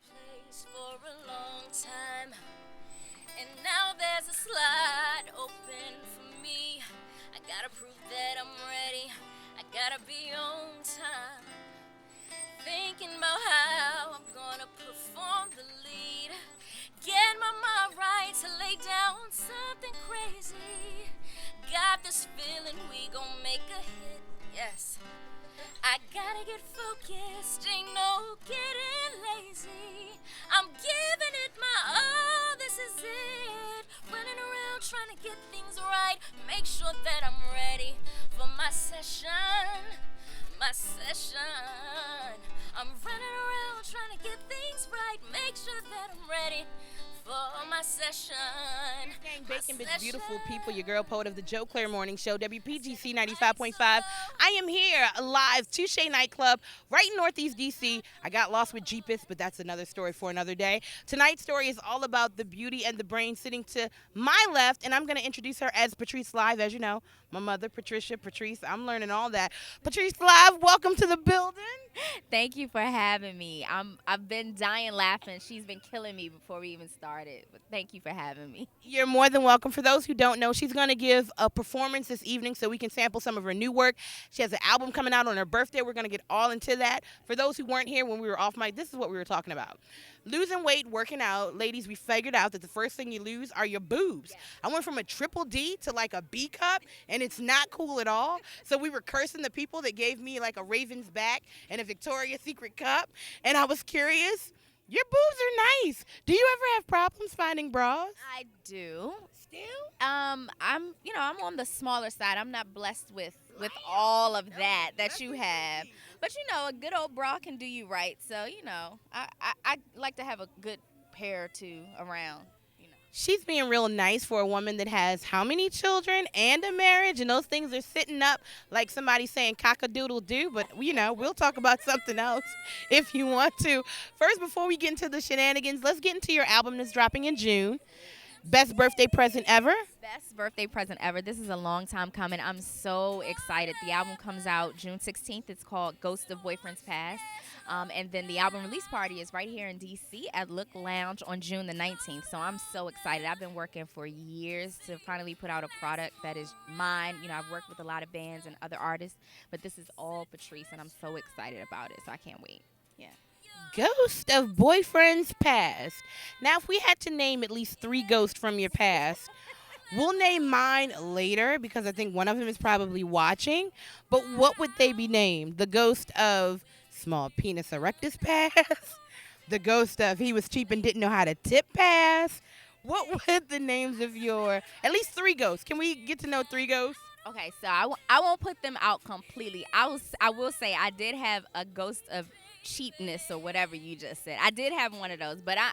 Place for a long time, and now there's a slide open for me. I gotta prove that I'm ready. I gotta be on time. Thinking about how I'm gonna perform the lead. Get my mind right to lay down something crazy. Got this feeling we gon' make a hit. Yes. I gotta get focused, ain't no getting lazy. I'm giving it my all, this is it. Running around trying to get things right. Make sure that I'm ready for my session. My session. I'm running around trying to get things right. Make sure that I'm ready for my session. Gang Bacon, bitch, beautiful people. Your girl, poet of the Joe Claire Morning Show, WPGC 95.5. I am here live, Touche nightclub, right in Northeast DC. I got lost with Jeepus, but that's another story for another day. Tonight's story is all about the beauty and the brain sitting to my left, and I'm going to introduce her as Patrice Live, as you know. My mother, Patrice. I'm learning all that. Patrice Live, welcome to the building. Thank you for having me. I've been dying laughing. She's been killing me before we even started. But thank you for having me. You're more than welcome. For those who don't know, she's going to give a performance this evening so we can sample some of her new work. She has an album coming out on her birthday. We're going to get all into that. For those who weren't here when we were off mic, this is what we were talking about. Losing weight, working out. Ladies, we figured out that the first thing you lose are your boobs. I went from a triple D to like a B cup, and it's not cool at all. So we were cursing the people that gave me like a Raven's back and a Victoria's Secret cup. And I was curious. Your boobs are nice. Do you ever have problems finding bras? I do. Still? I'm on the smaller side. I'm not blessed with all of that you have. But a good old bra can do you right. So, I like to have a good pair or two around. She's being real nice for a woman that has how many children and a marriage, and those things are sitting up like somebody saying cock-a-doodle-doo, but, we'll talk about something else if you want to. First, before we get into the shenanigans, let's get into your album that's dropping in June. Best birthday present ever? Best birthday present ever. This is a long time coming. I'm so excited. The album comes out June 16th. It's called Ghost of Boyfriend's Past. And then the album release party is right here in D.C. at Look Lounge on June the 19th. So I'm so excited. I've been working for years to finally put out a product that is mine. I've worked with a lot of bands and other artists, but this is all Patrice, and I'm so excited about it. So I can't wait. Yeah. Ghost of Boyfriend's Past. Now, if we had to name at least 3 ghosts from your past, we'll name mine later because I think one of them is probably watching. But what would they be named? The ghost of Small Penis Erectus Past? The ghost of He Was Cheap and Didn't Know How to Tip Past? What would the names of your, at least 3 ghosts? Can we get to know 3 ghosts? Okay, so I won't put them out completely. I will say I did have a ghost of cheapness or whatever you just said. I did have one of those, but I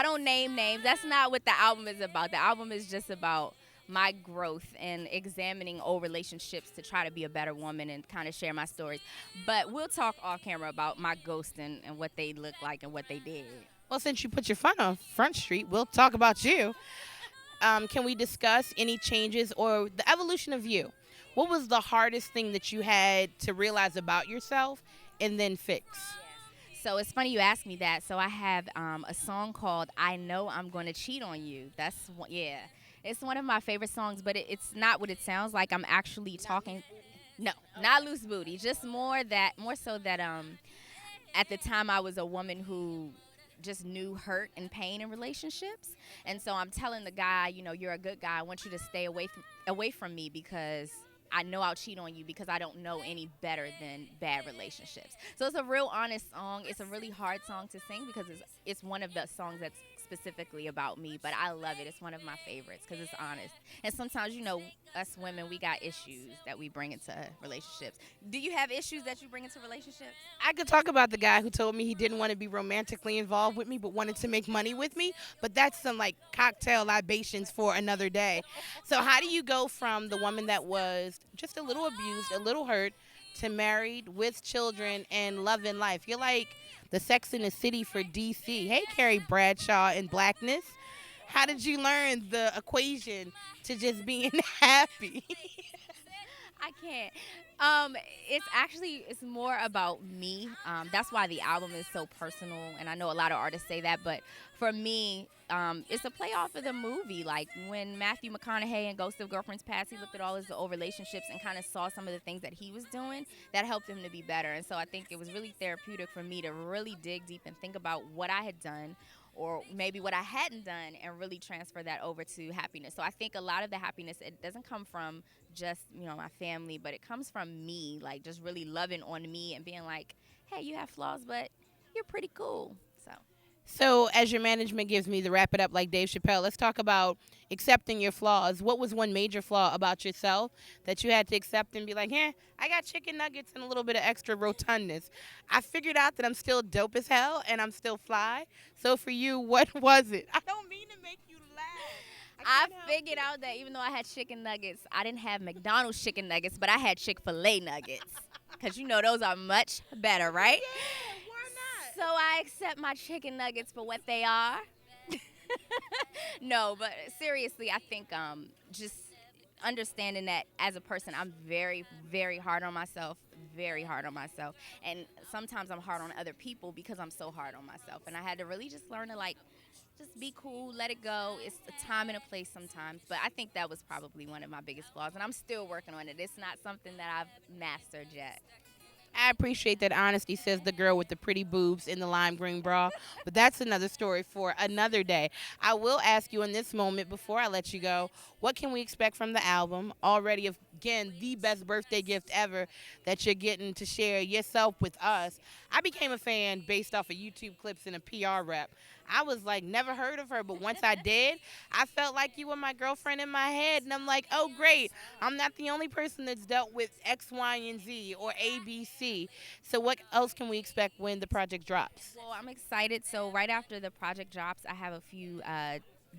don't name names. That's not what the album is about. The album is just about my growth and examining old relationships to try to be a better woman and kind of share my stories. But we'll talk off camera about my ghost and what they look like and what they did. Well, since you put your fun on Front Street, we'll talk about you. Can we discuss any changes or the evolution of you? What was the hardest thing that you had to realize about yourself and then fix? So it's funny you asked me that. So I have a song called "I Know I'm Gonna Cheat on You." It's one of my favorite songs, but it's not what it sounds like. I'm actually talking. No, not loose booty. Just more so that at the time I was a woman who just knew hurt and pain in relationships, and so I'm telling the guy, you're a good guy. I want you to stay away from me because I know I'll cheat on you because I don't know any better than bad relationships. So it's a real honest song. It's a really hard song to sing because it's one of the songs that's specifically about me, but I love it. It's one of my favorites because it's honest. And sometimes, us women, we got issues that we bring into relationships. Do you have issues that you bring into relationships? I could talk about the guy who told me he didn't want to be romantically involved with me but wanted to make money with me, but that's some like cocktail libations for another day. So how do you go from the woman that was just a little abused, a little hurt, to married with children and loving life? You're like the Sex in the City for DC. Hey, Carrie Bradshaw in Blackness. How did you learn the equation to just being happy? I can't. Um, it's more about me. That's why the album is so personal, and I know a lot of artists say that, but for me, it's a play off of the movie. Like when Matthew McConaughey and Ghost of Girlfriends Past, he looked at all his old relationships and kind of saw some of the things that he was doing that helped him to be better. And so I think it was really therapeutic for me to really dig deep and think about what I had done or maybe what I hadn't done and really transfer that over to happiness. So I think a lot of the happiness, it doesn't come from just, my family, but it comes from me, like just really loving on me and being like, hey, you have flaws, but you're pretty cool. So So, as your management gives me the wrap it up like Dave Chappelle, let's talk about accepting your flaws. What was one major flaw about yourself that you had to accept and be like, yeah, I got chicken nuggets and a little bit of extra rotundness. I figured out that I'm still dope as hell and I'm still fly. So, for you, what was it? I don't mean to make you laugh. I figured out that even though I had chicken nuggets, I didn't have McDonald's chicken nuggets, but I had Chick-fil-A nuggets. Because those are much better, right? Yeah, why not? So I accept my chicken nuggets for what they are. No, but seriously, I think just understanding that as a person, I'm very, very hard on myself, very hard on myself. And sometimes I'm hard on other people because I'm so hard on myself. And I had to really just learn to just be cool, let it go. It's a time and a place sometimes. But I think that was probably one of my biggest flaws. And I'm still working on it. It's not something that I've mastered yet. I appreciate that honesty, says the girl with the pretty boobs in the lime green bra. But that's another story for another day. I will ask you in this moment before I let you go, what can we expect from the album? Already, again, the best birthday gift ever that you're getting to share yourself with us. I became a fan based off of YouTube clips and a PR rep. I was like, never heard of her, but once I did, I felt like you were my girlfriend in my head. And I'm like, oh, great. I'm not the only person that's dealt with X, Y, and Z or ABC. So what else can we expect when the project drops? Well, I'm excited. So right after the project drops, I have a few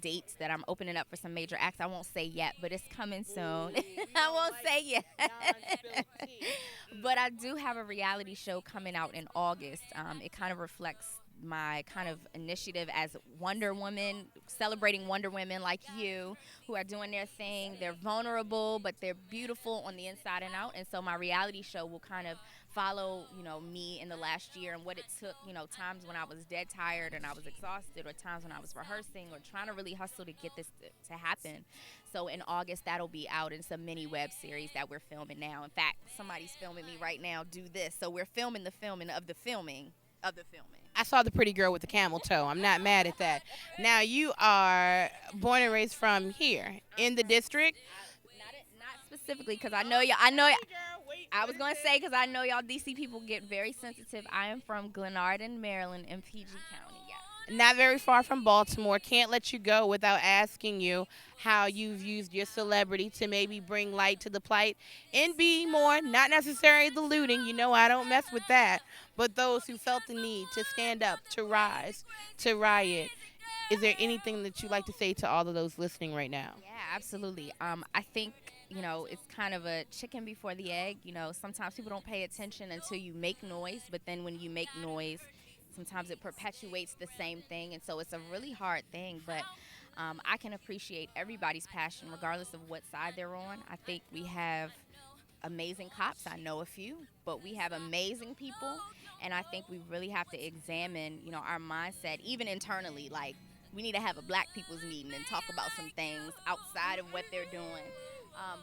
dates that I'm opening up for some major acts. I won't say yet, but it's coming soon. I won't say yet. But I do have a reality show coming out in August. It kind of reflects my kind of initiative as Wonder Woman, celebrating Wonder Women like you who are doing their thing. They're vulnerable, but they're beautiful on the inside and out. And so my reality show will kind of follow, me in the last year and what it took, times when I was dead tired and I was exhausted, or times when I was rehearsing or trying to really hustle to get this to happen. So in August, that'll be out. It's a mini web series that we're filming now. In fact, somebody's filming me right now. Do this. So we're filming the filming of the filming of the filming. I saw the pretty girl with the camel toe. I'm not mad at that. Now, you are born and raised from here in the district. Not specifically, because I know y'all. I was gonna say because I know y'all DC people get very sensitive. I am from Glenarden, Maryland, in PG County. Yeah. Not very far from Baltimore. Can't let you go without asking you how you've used your celebrity to maybe bring light to the plight and be more, not necessarily the looting. I don't mess with that. But those who felt the need to stand up, to rise, to riot. Is there anything that you'd like to say to all of those listening right now? Yeah, absolutely. I think, it's kind of a chicken before the egg. Sometimes people don't pay attention until you make noise, but then when you make noise, sometimes it perpetuates the same thing. And so it's a really hard thing, but I can appreciate everybody's passion regardless of what side they're on. I think we have amazing cops. I know a few, but we have amazing people. And I think we really have to examine, our mindset, even internally. Like, we need to have a Black people's meeting and talk about some things outside of what they're doing.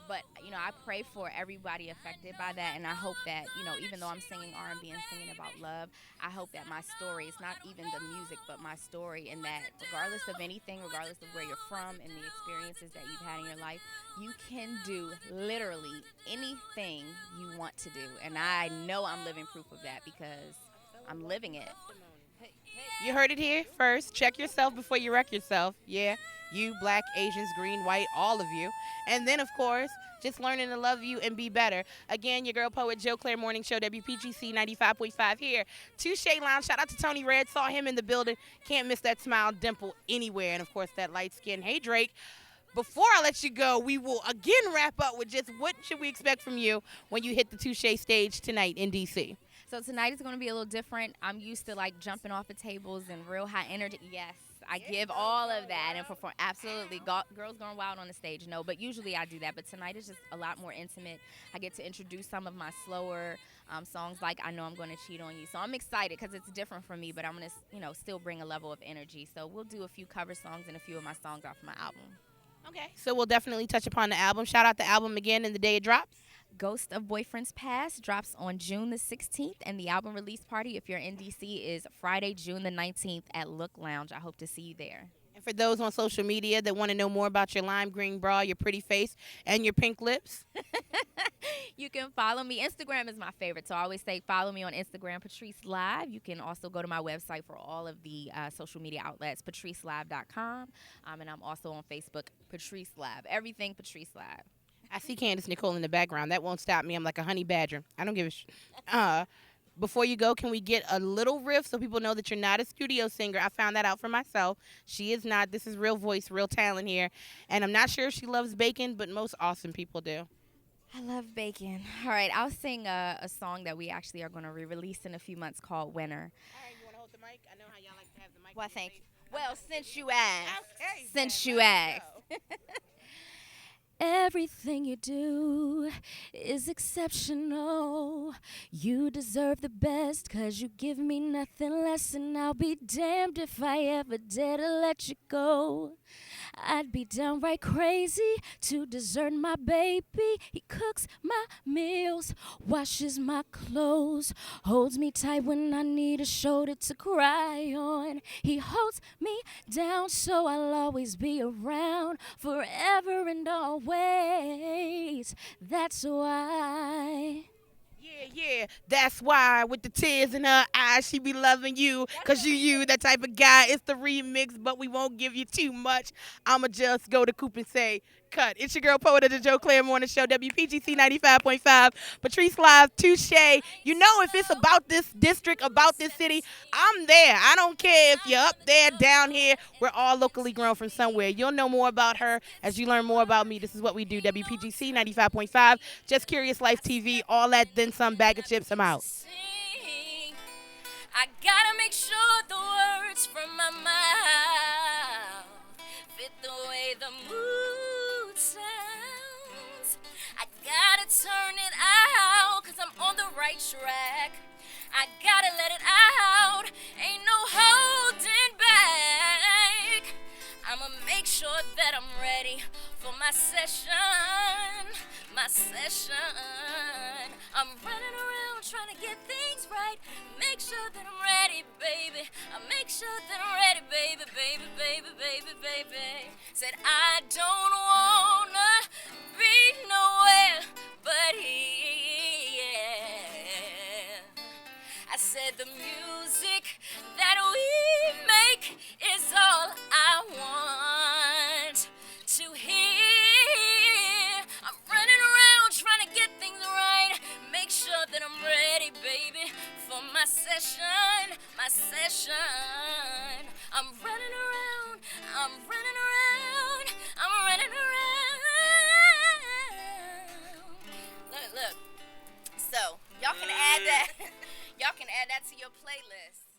But I pray for everybody affected by that, and I hope that, even though I'm singing R&B and singing about love, I hope that my story is not even the music, but my story, and that regardless of anything, regardless of where you're from and the experiences that you've had in your life, you can do literally anything you want to do. And I know I'm living proof of that because I'm living it. You heard it here first. Check yourself before you wreck yourself. Yeah, you, Black, Asians, green, white, all of you. And then, of course, just learning to love you and be better. Again, your girl poet, Joe Claire Morning Show, WPGC 95.5 here. Touche Lounge. Shout out to Tony Red. Saw him in the building. Can't miss that smile, dimple anywhere. And, of course, that light skin. Hey, Drake. Before I let you go, we will again wrap up with just what should we expect from you when you hit the Touche stage tonight in D.C.? So tonight is going to be a little different. I'm used to like jumping off the tables and real high energy. Yes, I give all of that and perform. Absolutely. Girls going wild on the stage. No, but usually I do that. But tonight is just a lot more intimate. I get to introduce some of my slower songs like I Know I'm Going to Cheat on You. So I'm excited because it's different from me, but I'm going to, still bring a level of energy. So we'll do a few cover songs and a few of my songs off my album. Okay. So we'll definitely touch upon the album. Shout out the album again and the day it drops. Ghost of Boyfriends Past drops on June the 16th, and the album release party, if you're in D.C., is Friday, June the 19th at Look Lounge. I hope to see you there. And for those on social media that want to know more about your lime green bra, your pretty face, and your pink lips, you can follow me. Instagram is my favorite, so I always say follow me on Instagram, Patrice Live. You can also go to my website for all of the social media outlets, patricelive.com, and I'm also on Facebook, Patrice Live. Everything Patrice Live. I see Candace Nicole in the background. That won't stop me. I'm like a honey badger. I don't give a before you go, can we get a little riff so people know that you're not a studio singer? I found that out for myself. She is not. This is real voice, real talent here. And I'm not sure if she loves bacon, but most awesome people do. I love bacon. All right, I'll sing a song that we actually are going to re-release in a few months called Winner. All right, you want to hold the mic? I know how y'all like to have the mic. Well, thank you. Well, since you asked. Okay, Since then, you let's asked. go. Everything you do is exceptional. You deserve the best, 'cause you give me nothing less, and I'll be damned if I ever dare to let you go. I'd be downright crazy to desert my baby. He cooks my meals, washes my clothes, holds me tight when I need a shoulder to cry on. He holds me down so I'll always be around forever and always. That's why. Yeah, that's why with the tears in her eyes she be loving you, 'cause you that type of guy. It's the remix, but we won't give you too much. I'ma just go to Coop and say, cut. It's your girl Poet of the Joe Claire Morning Show, WPGC 95.5, Patrice Live, Touche. You know, if it's about this district, about this city, I'm there. I don't care if you're up there, down here. We're all locally grown from somewhere. You'll know more about her as you learn more about me. This is what we do, WPGC 95.5, Just Curious Life TV, all that, then some, bag of chips. I'm out. I gotta make sure the words from my mouth fit the way the mood sounds. I gotta turn it out, 'cause I'm on the right track. I gotta let it out, ain't no holding back. I'ma make sure that I'm ready for my session. I'm running around trying to get things right. Make sure that I'm ready, baby. I make sure that I'm ready, baby, baby, baby, baby, baby. Said I don't wanna be nowhere but here. I said the music that we make is all I want to hear. I'm running around trying to get things right. Make sure that I'm ready, baby, for my session. I'm running around, I'm running around, I'm running around. Look. So, y'all can add that. Y'all can add that to your playlist.